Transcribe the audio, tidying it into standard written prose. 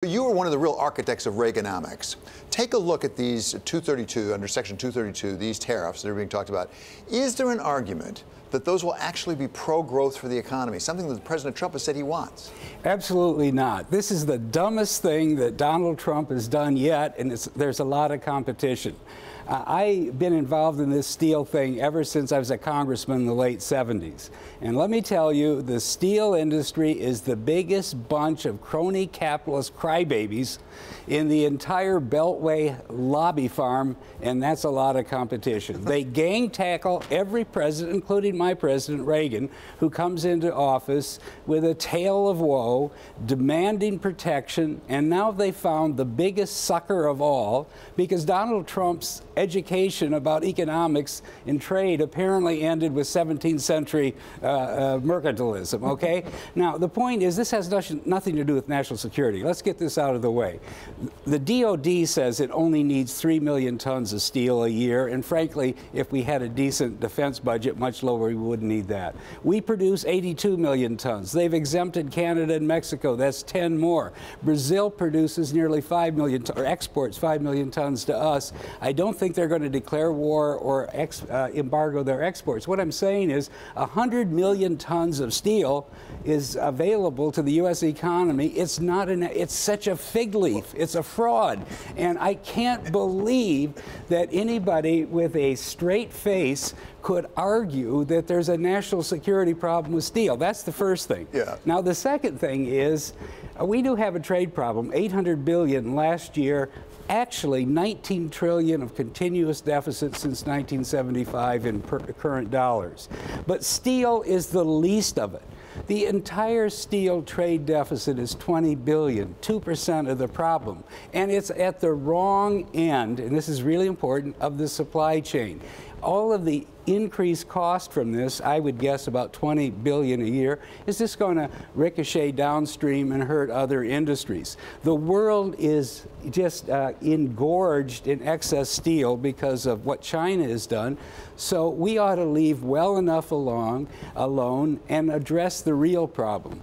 You were one of the real architects of Reaganomics. Take a look at these 232, under Section 232, these tariffs that are being talked about. Is there an argument that those will actually be pro-growth for the economy, something that President Trump has said he wants? Absolutely not. This is the dumbest thing that Donald Trump has done yet, and there's a lot of competition. I've been involved in this steel thing ever since I was a congressman in the late 70s. And let me tell you, the steel industry is the biggest bunch of crony capitalist crybabies in the entire Beltway lobby farm, and that's a lot of competition. They gang tackle every president, including my president, Reagan, who comes into office with a tale of woe, demanding protection, and now they found the biggest sucker of all, because Donald Trump's education about economics and trade apparently ended with 17th century mercantilism, okay? Now, the point is, this has nothing to do with national security. Let's get this out of the way. The DOD says it only needs 3 million tons of steel a year, and frankly, if we had a decent defense budget, much lower, we wouldn't need that. We produce 82 million tons. They've exempted Canada and Mexico. That's 10 more. Brazil produces nearly 5 million, or exports 5 million tons to us. I don't think they're going to declare war or embargo their exports. What I'm saying is 100 million tons of steel is available to the U.S. economy. It's not it's such a fig leaf. It's a fraud. And I can't believe that anybody with a straight face could argue that there's a national security problem with steel. That's the first thing. Yeah. Now, the second thing is we do have a trade problem. 800 billion last year. Actually, 19 trillion of continuous deficit since 1975 in current dollars. But steel is the least of it. The entire steel trade deficit is 20 billion, 2% of the problem. And it's at the wrong end, and this is really important, of the supply chain. All of the increased cost from this, I would guess about 20 billion a year, is just going to ricochet downstream and hurt other industries. The world is just engorged in excess steel because of what China has done. So we ought to leave well enough alone and address the real problem.